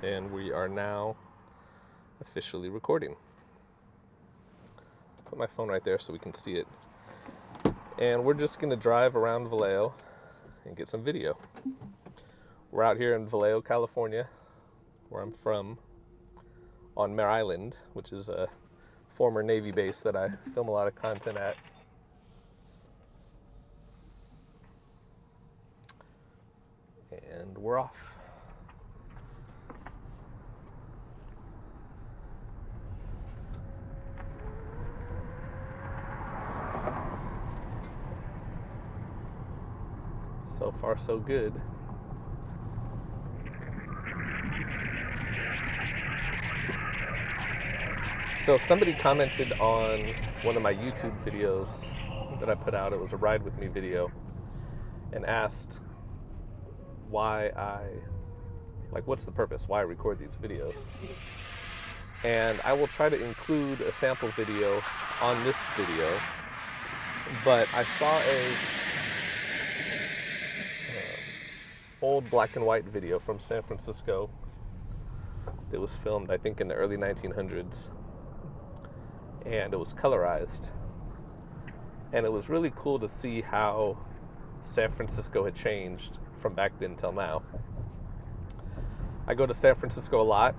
And we are now officially recording. Put my phone right there so we can see it. And we're just going to drive around Vallejo and get some video. We're out here in Vallejo, California, where I'm from, on Mare Island, which is a former Navy base that I film a lot of content at. And we're off. So far, so good. So somebody commented on one of my YouTube videos that I put out. It was a Ride With Me video, and asked what's the purpose? Why I record these videos? And I will try to include a sample video on this video, but I saw a old black and white video from San Francisco that was filmed, I think, in the early 1900s, and it was colorized, and it was really cool to see how San Francisco had changed from back then till now. I go to San Francisco a lot,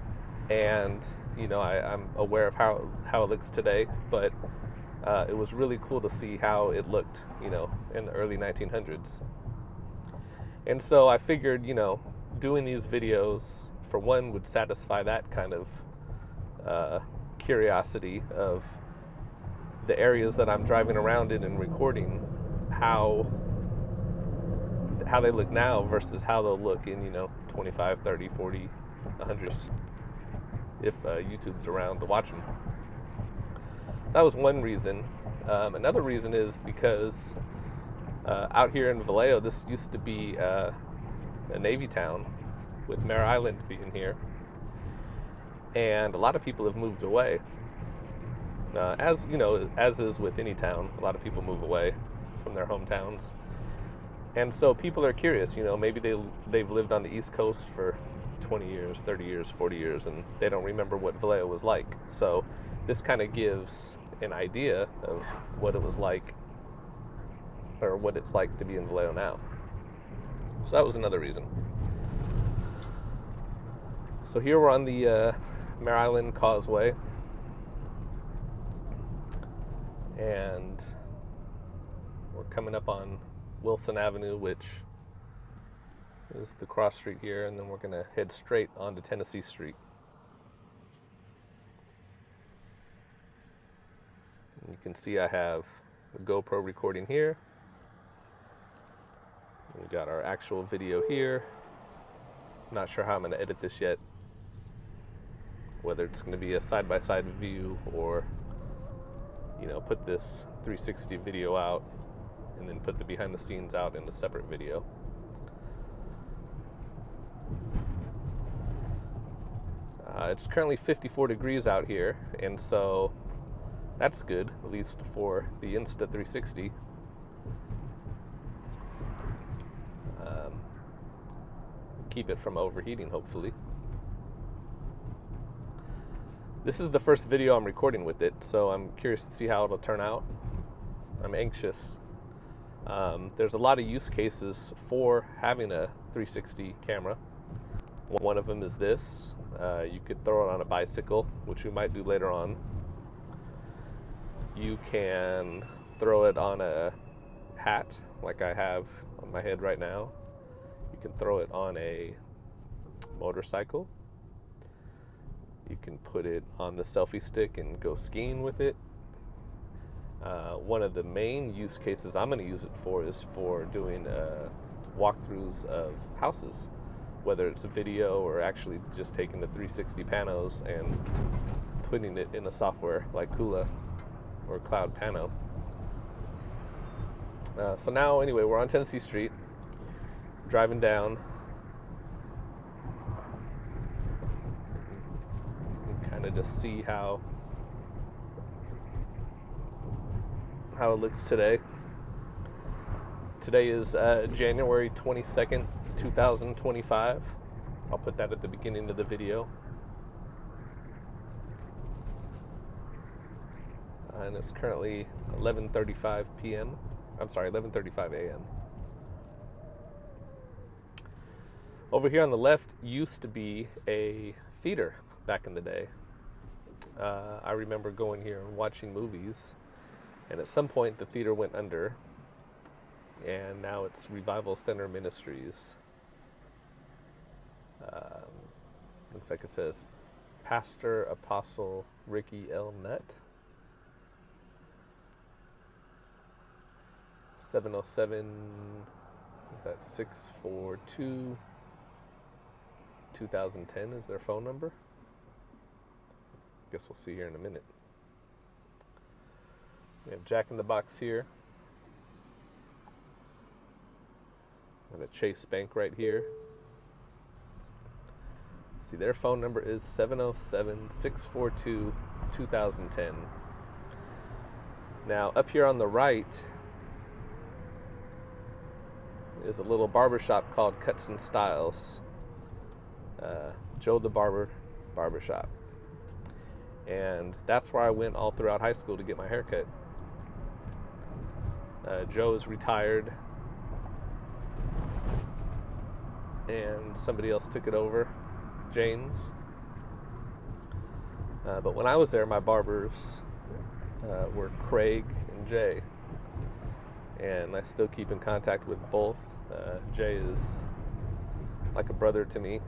and I'm aware of how it looks today, but it was really cool to see how it looked in the early 1900s. And so I figured, doing these videos, for one, would satisfy that kind of curiosity of the areas that I'm driving around in and recording, how they look now versus how they'll look in, 25, 30, 40, 100 years, if YouTube's around to watch them. So that was one reason. Another reason is because out here in Vallejo, this used to be a Navy town, with Mare Island being here. And a lot of people have moved away. As is with any town, a lot of people move away from their hometowns. And so people are curious, maybe they've lived on the East Coast for 20 years, 30 years, 40 years, and they don't remember what Vallejo was like. So this kind of gives an idea of what it was like, or what it's like to be in Vallejo now. So that was another reason. So here we're on the Mare Island Causeway, and we're coming up on Wilson Avenue, which is the cross street here, and then we're going to head straight onto Tennessee Street. And you can see I have the GoPro recording here. We got our actual video here. Not sure how I'm going to edit this yet, whether it's going to be a side-by-side view or put this 360 video out and then put the behind the scenes out in a separate video. It's currently 54 degrees out here, and so that's good, at least for the Insta360. Keep it from overheating, hopefully. This is the first video I'm recording with it, so I'm curious to see how it'll turn out. I'm anxious. There's a lot of use cases for having a 360 camera. One of them is this. You could throw it on a bicycle, which we might do later on. You can throw it on a hat, like I have on my head right now. You can throw it on a motorcycle. You can put it on the selfie stick and go skiing with it. One of the main use cases I'm going to use it for is for doing walkthroughs of houses, whether it's a video or actually just taking the 360 panos and putting it in a software like Kula or Cloud Pano. So now, anyway, we're on Tennessee Street, driving down. Kind of just see how it looks today. Today is January 22nd, 2025, I'll put that at the beginning of the video. And it's currently 11:35 p.m. I'm sorry, 11:35 a.m. Over here on the left used to be a theater back in the day. I remember going here and watching movies, and at some point the theater went under, and now it's Revival Center Ministries. Looks like it says Pastor Apostle Ricky L. Nutt. 707, is that 642 2010 is their phone number? Guess we'll see here in a minute. We have Jack in the Box here. And a Chase Bank right here. See, their phone number is 707-642-2010. Now, up here on the right is a little barbershop called Cuts and Styles. Joe the Barbershop. And that's where I went all throughout high school to get my hair cut. Joe is retired, and somebody else took it over, James. But when I was there, my barbers were Craig and Jay. And I still keep in contact with both. Jay is like a brother to me.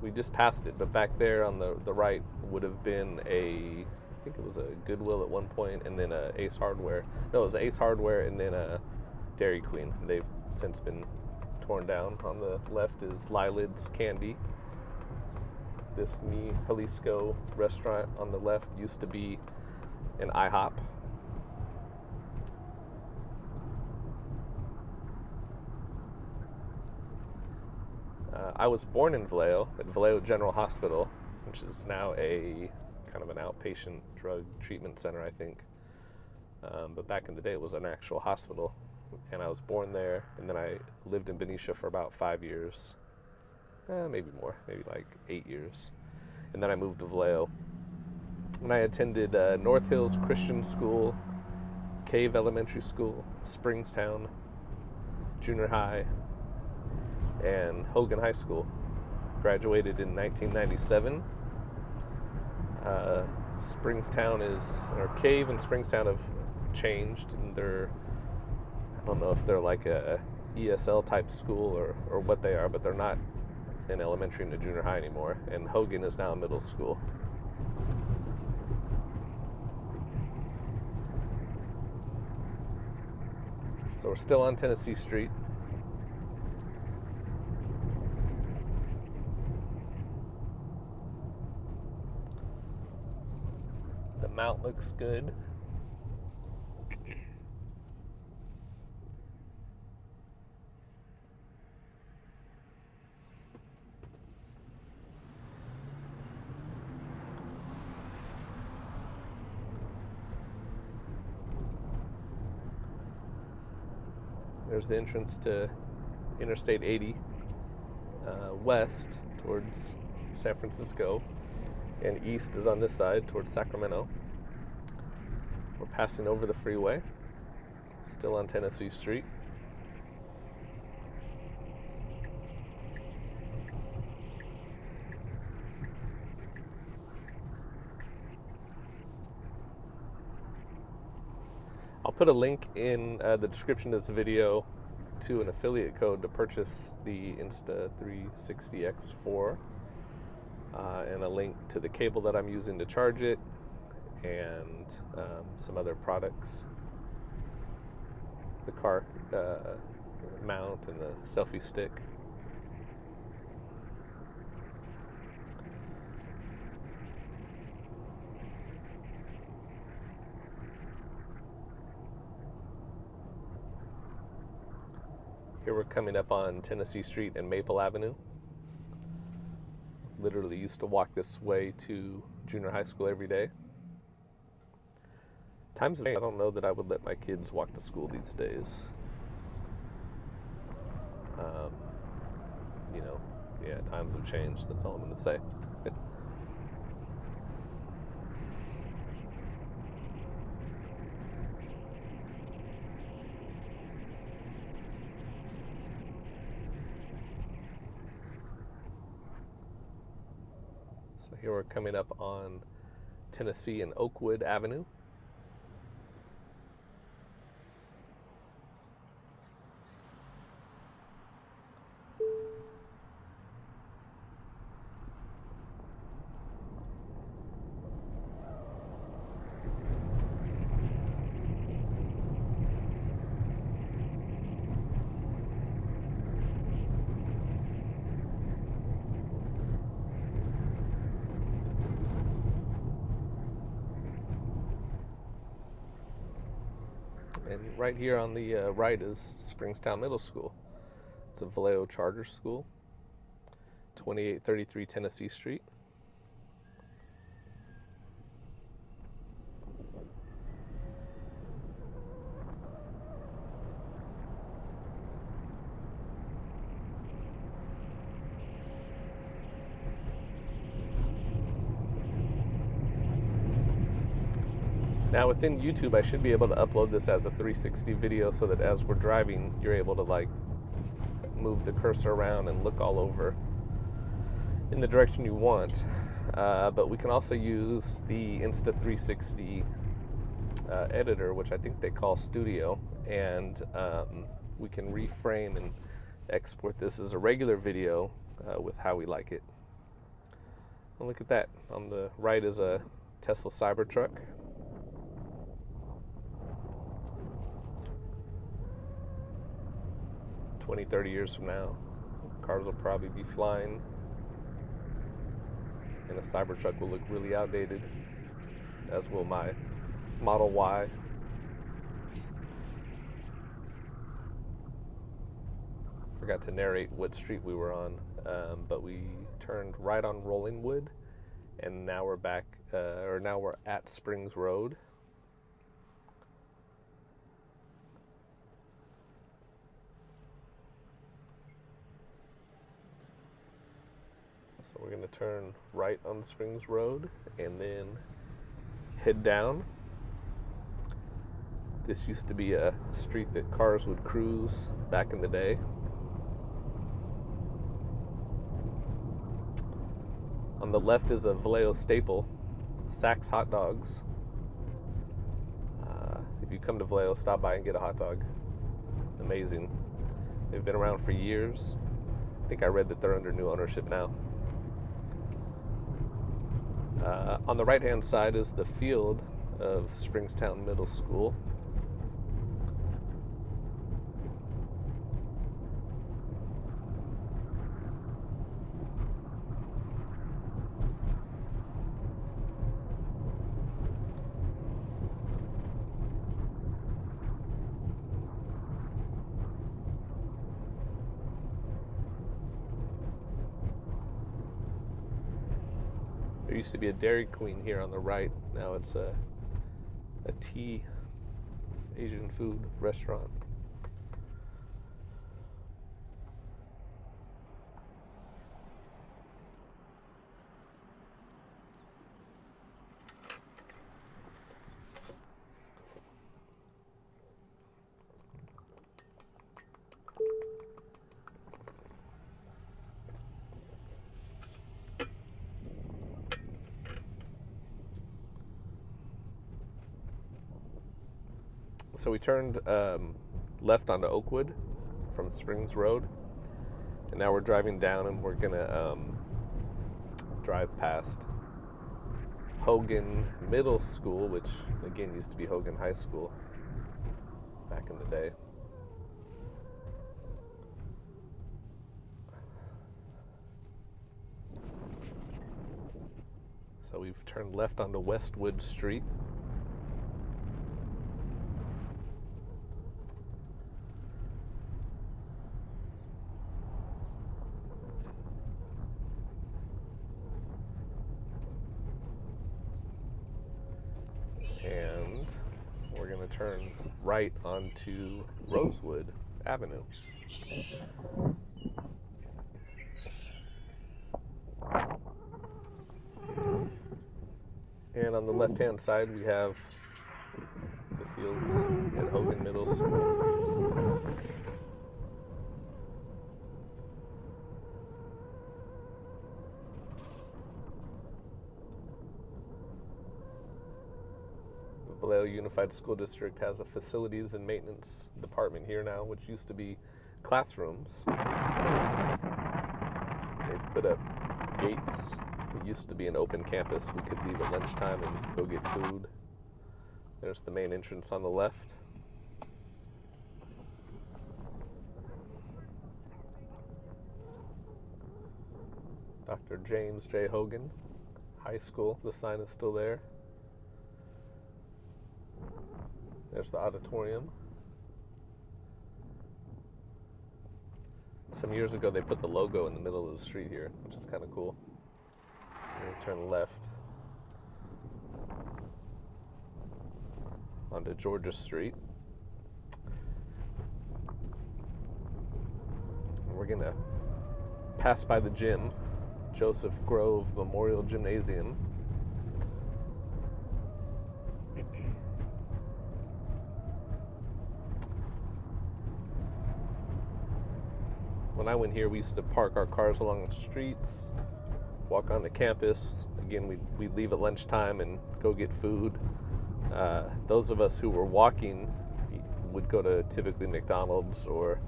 We just passed it, but back there on the right would have been I think it was a Goodwill at one point, and then a Ace Hardware. No, it was Ace Hardware and then a Dairy Queen. They've since been torn down. On the left is Lylid's Candy. This Mi Jalisco restaurant on the left used to be an IHOP. I was born in Vallejo, at Vallejo General Hospital, which is now a kind of an outpatient drug treatment center, I think. But back in the day, it was an actual hospital, and I was born there, and then I lived in Benicia for about 5 years, maybe more, maybe like 8 years, and then I moved to Vallejo. And I attended North Hills Christian School, Cave Elementary School, Springstown Junior High, and Hogan High School. Graduated in 1997. Cave and Springstown have changed, and I don't know if they're like a ESL type school or what they are, but they're not an elementary and a junior high anymore. And Hogan is now a middle school. So we're still on Tennessee Street. The mount looks good. There's the entrance to Interstate 80 west towards San Francisco, and east is on this side towards Sacramento. We're passing over the freeway, still on Tennessee Street. I'll put a link in the description of this video to an affiliate code to purchase the Insta360X4 and a link to the cable that I'm using to charge it, and some other products. The car mount and the selfie stick. Here we're coming up on Tennessee Street and Maple Avenue. Literally used to walk this way to junior high school every day. I don't know that I would let my kids walk to school these days. Um, yeah, times have changed. That's all I'm going to say. So here we're coming up on Tennessee and Oakwood Avenue. And right here on the right is Springstown Middle School. It's a Vallejo charter school, 2833 Tennessee Street. Now within YouTube, I should be able to upload this as a 360 video so that as we're driving, you're able to like move the cursor around and look all over in the direction you want. But we can also use the Insta360 editor, which I think they call Studio, and we can reframe and export this as a regular video with how we like it. And look at that. On the right is a Tesla Cybertruck. 20-30 years from now, cars will probably be flying and a Cybertruck will look really outdated, as will my Model Y. Forgot to narrate what street we were on, but we turned right on Rollingwood, and now we're back, now we're at Springs Road. So we're going to turn right on Springs Road and then head down. This used to be a street that cars would cruise back in the day. On the left is a Vallejo staple, Saks hot dogs. If you come to Vallejo, stop by and get a hot dog. Amazing. They've been around for years. I think I read that they're under new ownership now. On the right-hand side is the field of Springstown Middle School. There used to be a Dairy Queen here on the right. Now it's a tea Asian food restaurant. So we turned left onto Oakwood from Springs Road, and now we're driving down, and we're gonna drive past Hogan Middle School, which again used to be Hogan High School back in the day. So we've turned left onto Westwood Street. And we're going to turn right onto Rosewood Avenue. And on the left-hand side, we have the fields at Hogan Middle School. The Vallejo Unified School District has a facilities and maintenance department here now, which used to be classrooms. They've put up gates. It used to be an open campus. We could leave at lunchtime and go get food. There's the main entrance on the left. Dr. James J. Hogan High School. The sign is still there. There's the auditorium. Some years ago, they put the logo in the middle of the street here, which is kind of cool. And turn left onto Georgia Street. And we're gonna pass by the gym, Joseph Grove Memorial Gymnasium. When I went here, we used to park our cars along the streets, walk onto campus. Again, we'd leave at lunchtime and go get food. Those of us who were walking would go to typically McDonald's or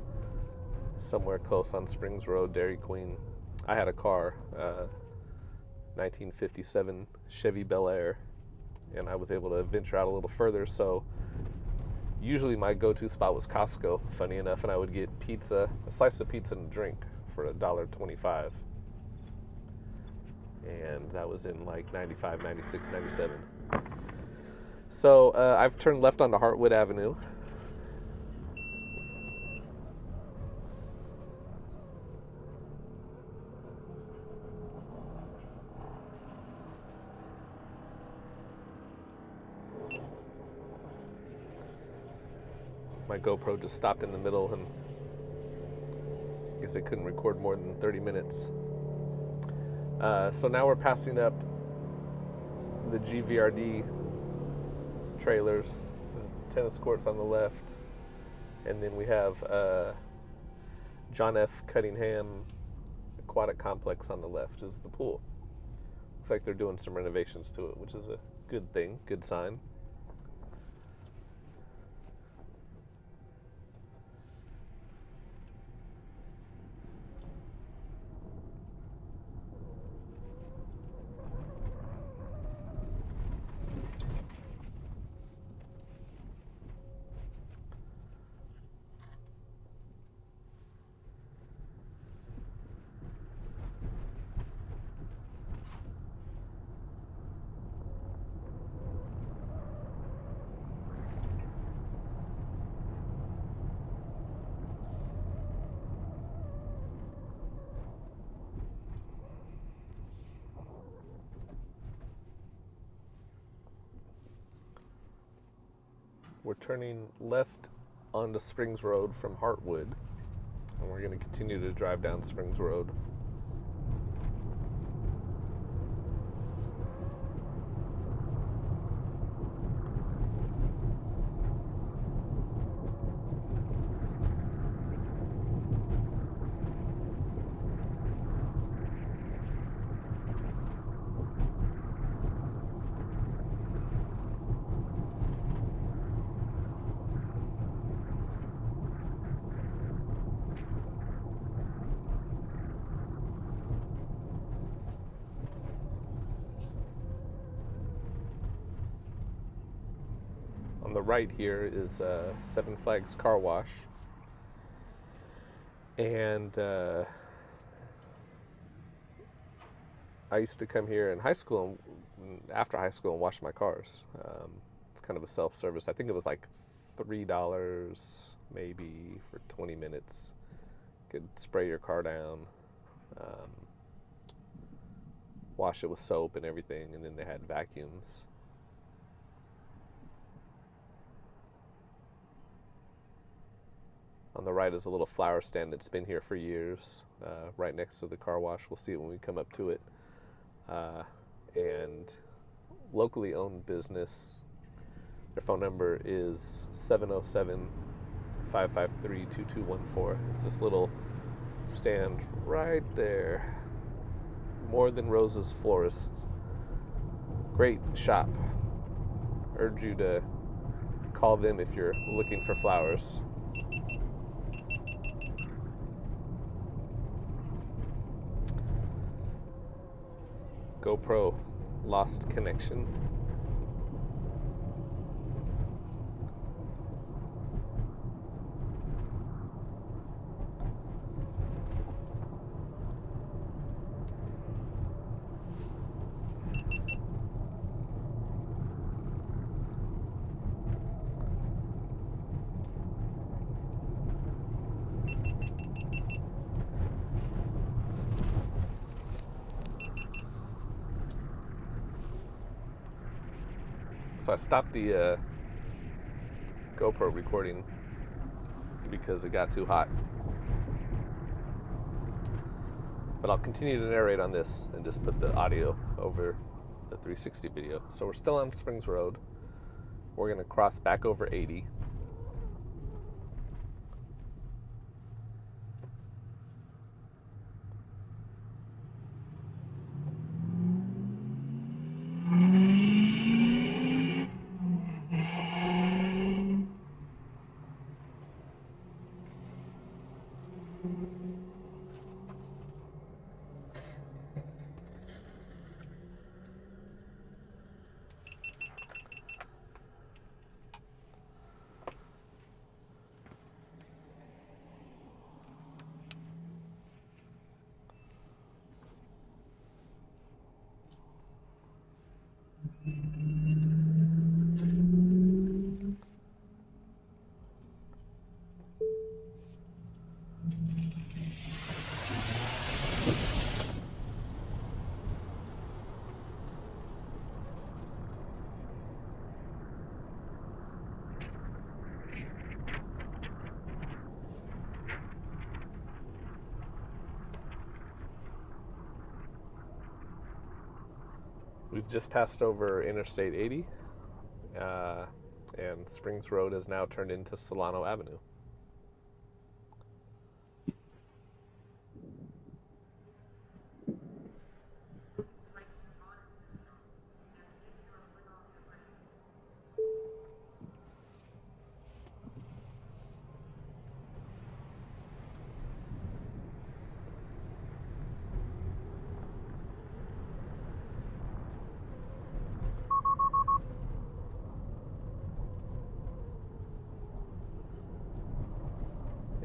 somewhere close on Springs Road, Dairy Queen. I had a car, 1957 Chevy Bel Air, and I was able to venture out a little further. So usually my go-to spot was Costco, funny enough, and I would get pizza, a slice of pizza and a drink for $1.25. And that was in like 95, 96, 97. So I've turned left onto Hartwood Avenue. My GoPro just stopped in the middle, and I guess it couldn't record more than 30 minutes. So now we're passing up the GVRD trailers, the tennis courts on the left, and then we have John F. Cunningham Aquatic Complex on the left is the pool. Looks like they're doing some renovations to it, which is a good thing, good sign. We're turning left onto Springs Road from Hartwood, and we're going to continue to drive down Springs Road. On the right here is Seven Flags Car Wash. And I used to come here in high school and after high school and wash my cars. It's kind of a self-service. I think it was like $3 maybe for 20 minutes. You could spray your car down, wash it with soap and everything, and then they had vacuums. On the right is a little flower stand that's been here for years, right next to the car wash. We'll see it when we come up to it. And locally owned business. Their phone number is 707-553-2214. It's this little stand right there. More Than Roses Florist. Great shop. Urge you to call them if you're looking for flowers. GoPro lost connection. So I stopped the GoPro recording because it got too hot. But I'll continue to narrate on this and just put the audio over the 360 video. So we're still on Springs Road. We're going to cross back over 80. We've just passed over Interstate 80, and Springs Road has now turned into Solano Avenue.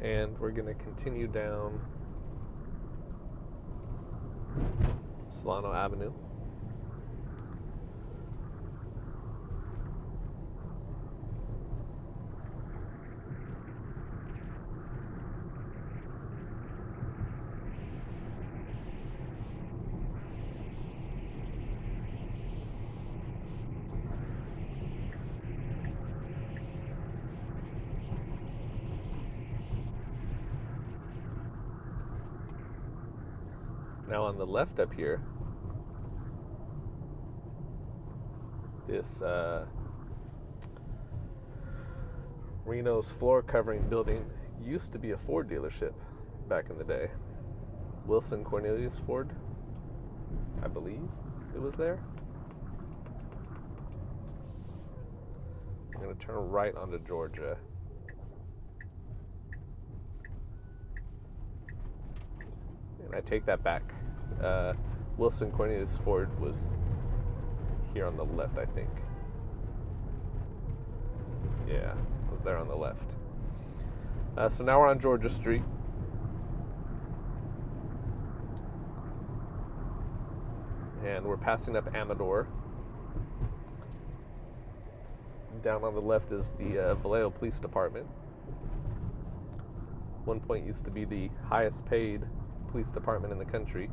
And we're going to continue down Solano Avenue. Now on the left up here, this Reno's floor covering building used to be a Ford dealership back in the day. Wilson Cornelius Ford, I believe it was there. I'm going to turn right onto Georgia. And I take that back. Wilson Cornelius Ford was here on the left, I think. Yeah, it was there on the left. So now we're on Georgia Street. And we're passing up Amador. Down on the left is the Vallejo Police Department. One point used to be the highest paid police department in the country.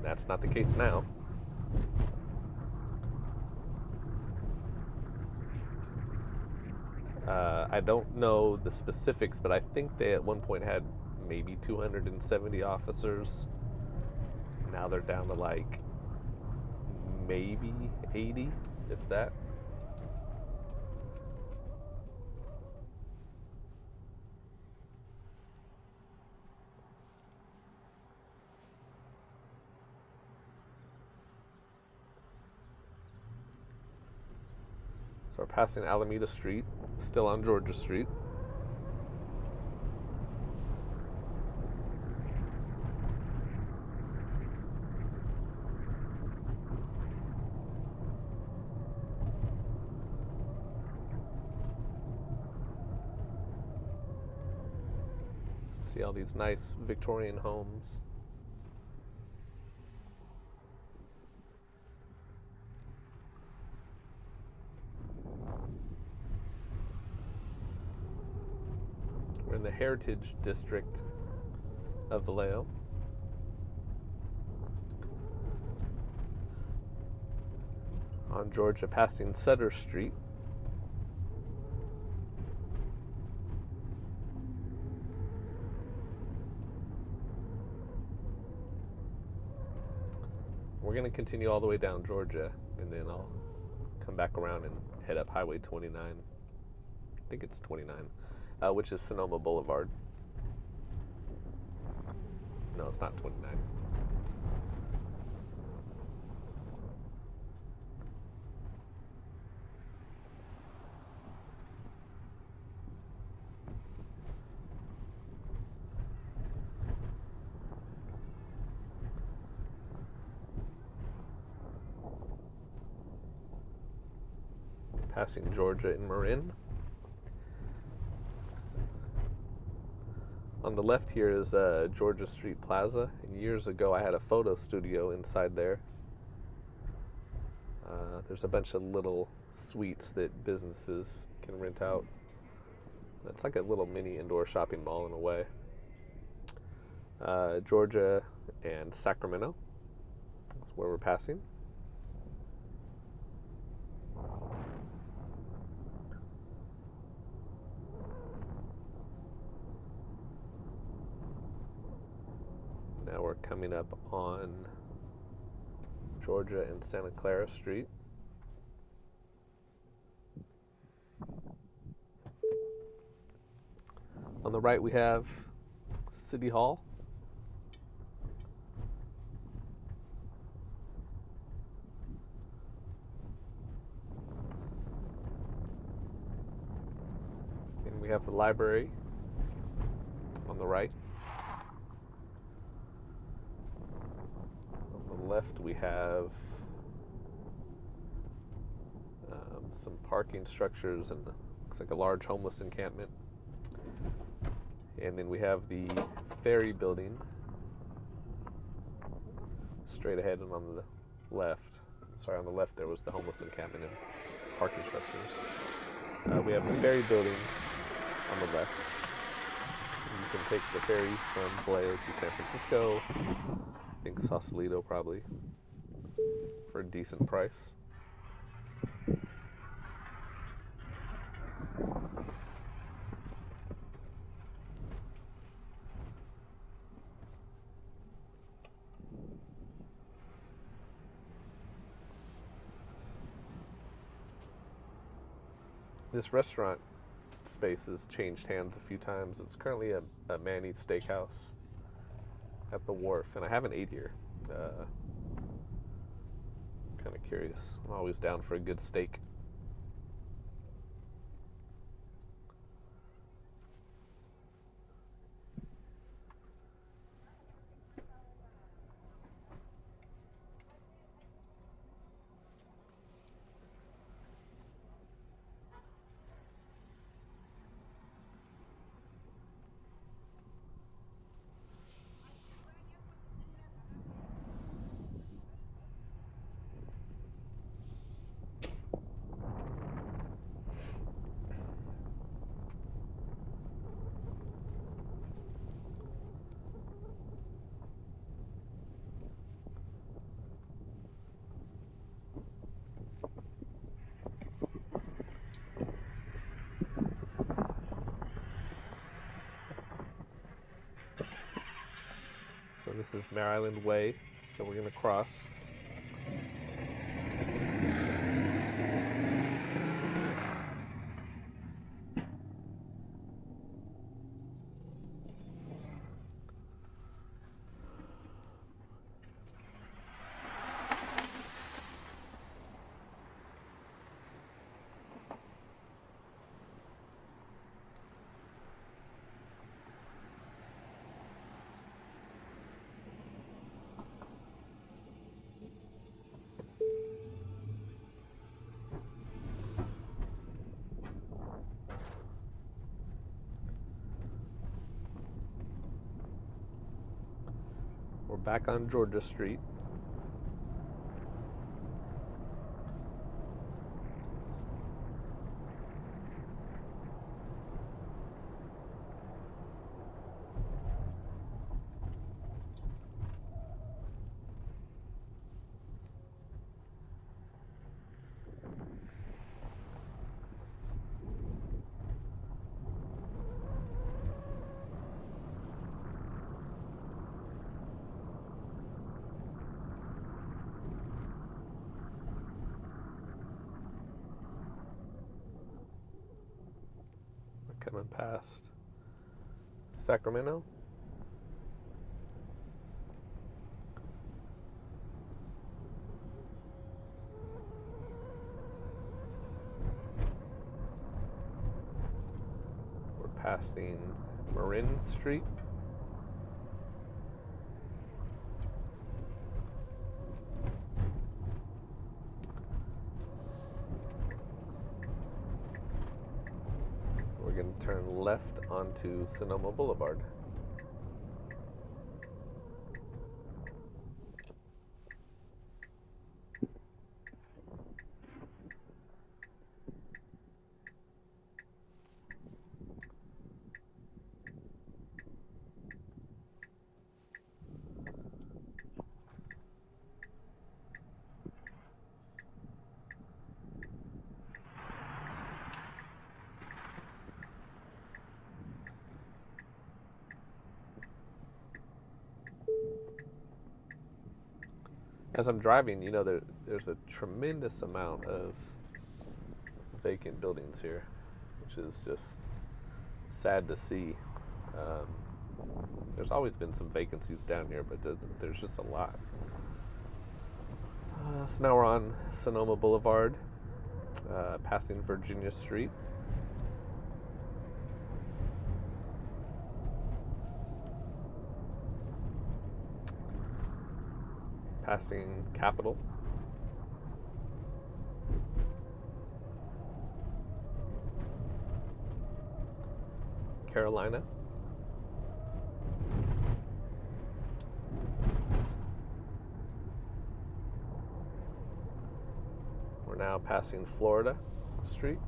That's not the case now. I don't know the specifics, but I think they at one point had maybe 270 officers. Now they're down to like maybe 80, if that. So we're passing Alameda Street, still on Georgia Street. See all these nice Victorian homes. We're in the Heritage District of Vallejo. On Georgia, passing Sutter Street. We're going to continue all the way down Georgia, and then I'll come back around and head up Highway 29. I think it's 29, which is Sonoma Boulevard. No, it's not 29. Passing Georgia in Marin. On the left here is Georgia Street Plaza, and years ago I had a photo studio inside there. There's a bunch of little suites that businesses can rent out. It's like a little mini indoor shopping mall in a way. Georgia and Sacramento, that's where we're passing. Now we're coming up on Georgia and Santa Clara Street. On the right we have City Hall. And we have the library on the right. Left we have some parking structures and looks like a large homeless encampment, and then we have the ferry building straight ahead, and on the left there was the homeless encampment and parking structures. We have the ferry building on the left. You can take the ferry from Vallejo to San Francisco. I think Sausalito probably, for a decent price. This restaurant space has changed hands a few times. It's currently a Manny Steakhouse at the wharf, and I haven't ate here. Kind of curious. I'm always down for a good steak. So this is Mare Island Way that we're going to cross. We're back on Georgia Street. Coming past Sacramento. We're passing Marin Street. We're going to turn left onto Sonoma Boulevard. As I'm driving, you know, there's a tremendous amount of vacant buildings here, which is just sad to see. There's always been some vacancies down here, but there's just a lot. So now we're on Sonoma Boulevard, passing Virginia Street. Passing Capitol. Carolina. We're now passing Florida Street.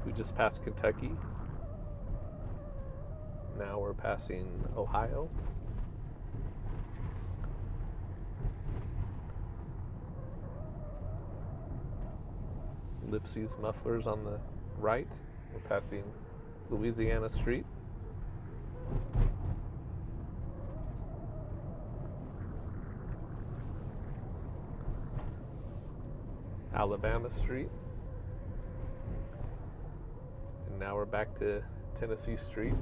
We just passed Kentucky. Now we're passing Ohio. Lipsy's Mufflers on the right. We're passing Louisiana Street. Alabama Street. And now we're back to Tennessee Street.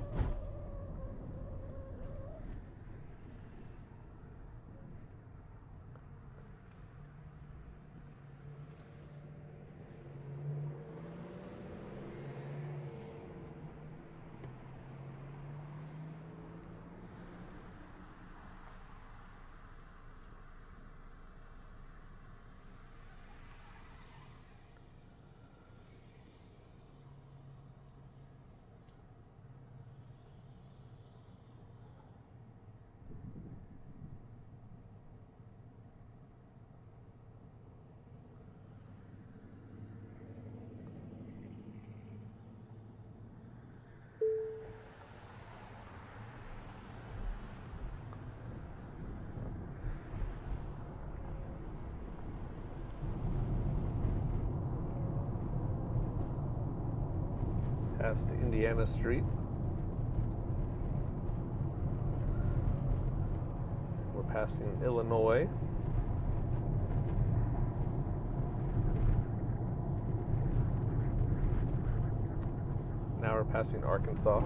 Past Indiana Street. We're passing Illinois. Now we're passing Arkansas.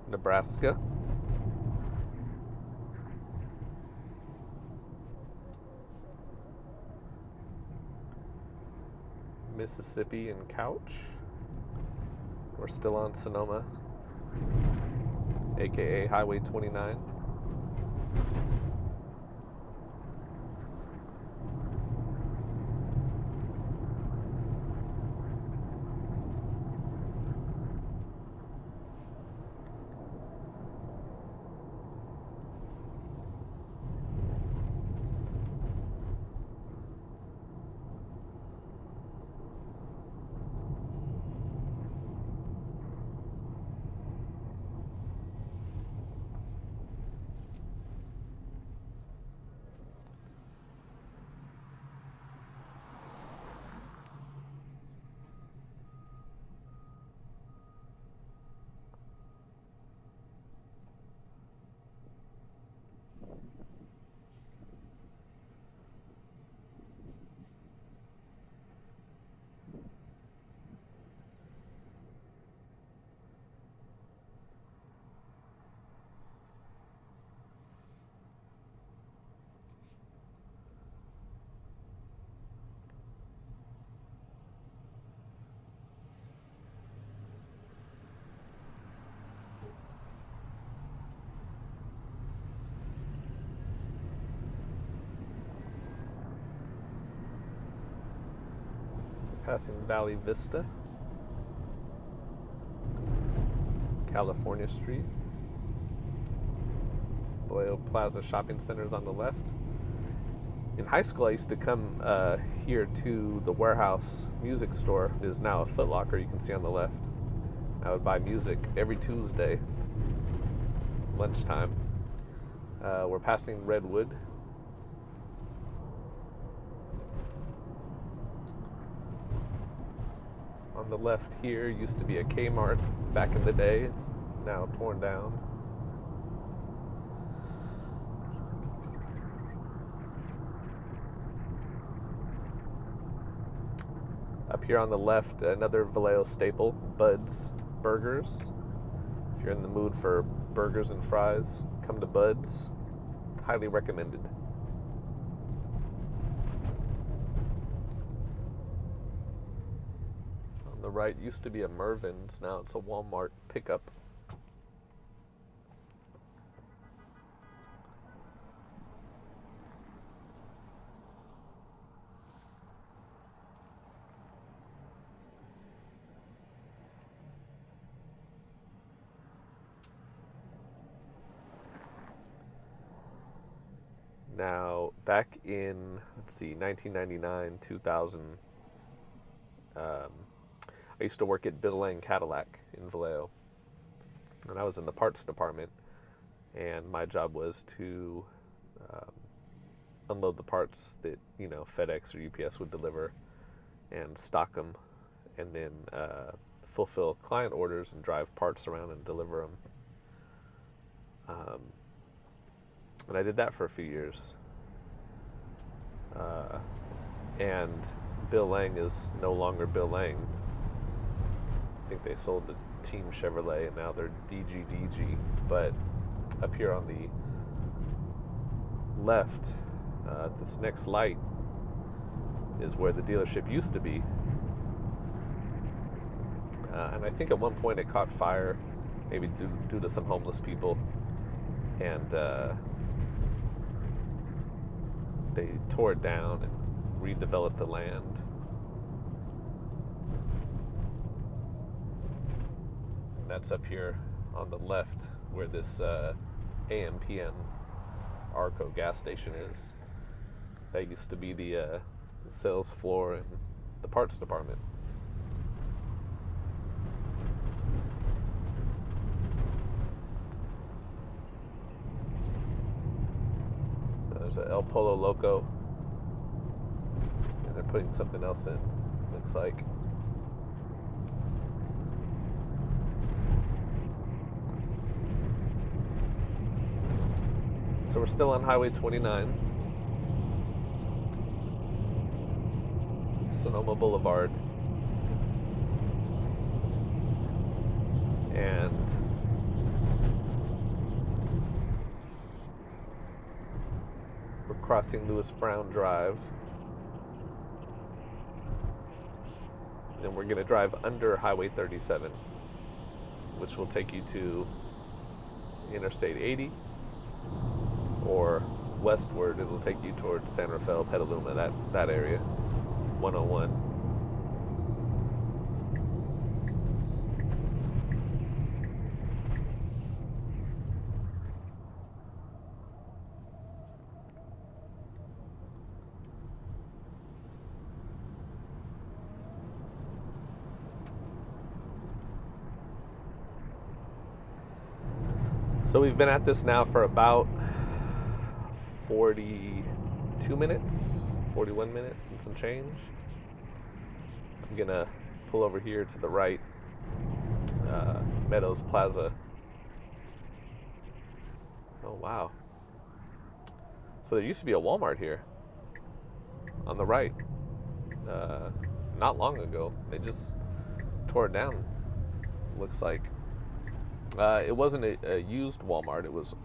Nebraska. Mississippi and Couch. We're still on Sonoma, aka Highway 29. Passing Valley Vista, California Street, Vallejo Plaza Shopping Centers on the left. In high school, I used to come here to the Warehouse Music Store. It is now a Foot Locker, you can see on the left. I would buy music every Tuesday, lunchtime. We're passing Redwood. On the left here used to be a Kmart back in the day. It's now torn down. Up here on the left, another Vallejo staple, Bud's Burgers. If you're in the mood for burgers and fries, come to Bud's. Highly recommended. On the right used to be a Mervyn's, now it's a Walmart pickup. Now, back in, 1999, 2000, I used to work at Bill Lang Cadillac in Vallejo, and I was in the parts department, and my job was to unload the parts that, FedEx or UPS would deliver and stock them, and then fulfill client orders and drive parts around and deliver them. And I did that for a few years. And Bill Lang is no longer Bill Lang. I think they sold to Team Chevrolet and now they're DGDG. But up here on the left, this next light is where the dealership used to be. And I think at one point it caught fire, maybe due to some homeless people. And they tore it down and redeveloped the land. And that's up here on the left where this AM/PM Arco gas station is. That used to be the sales floor and the parts department. There's a El Polo Loco And they're putting something else in, looks like. So we're still on Highway 29, Sonoma Boulevard. And we're crossing Lewis Brown Drive. Then we're going to drive under Highway 37, which will take you to Interstate 80, or westward, it'll take you towards San Rafael, Petaluma, that area, 101. So we've been at this now for about 42 minutes, 41 minutes and some change. I'm gonna pull over here to the right, Meadows Plaza. Oh wow. So there used to be a Walmart here on the right, not long ago. They just tore it down, looks like. It wasn't a used Walmart. It was,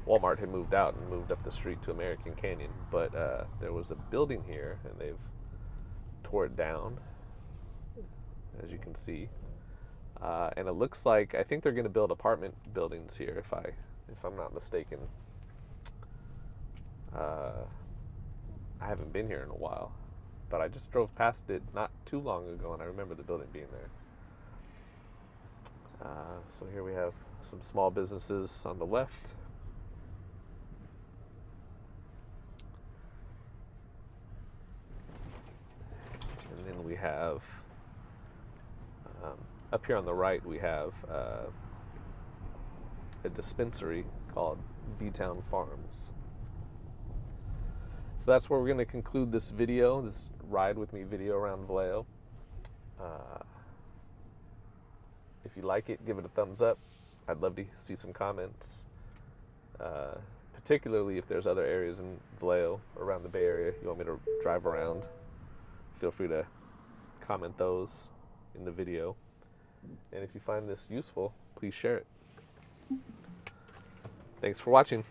Walmart had moved out and moved up the street to American Canyon. But there was a building here, and they've tore it down, as you can see. And it looks like, I think they're going to build apartment buildings here, if I'm not mistaken. I haven't been here in a while, but I just drove past it not too long ago, and I remember the building being there. So here we have some small businesses on the left. And then we have, up here on the right, we have a dispensary called V-Town Farms. So that's where we're going to conclude this video, this ride with me video around Vallejo. If you like it, give it a thumbs up. I'd love to see some comments, particularly if there's other areas in Vallejo, around the Bay Area, you want me to drive around. Feel free to comment those in the video. And if you find this useful, please share it. Thanks for watching.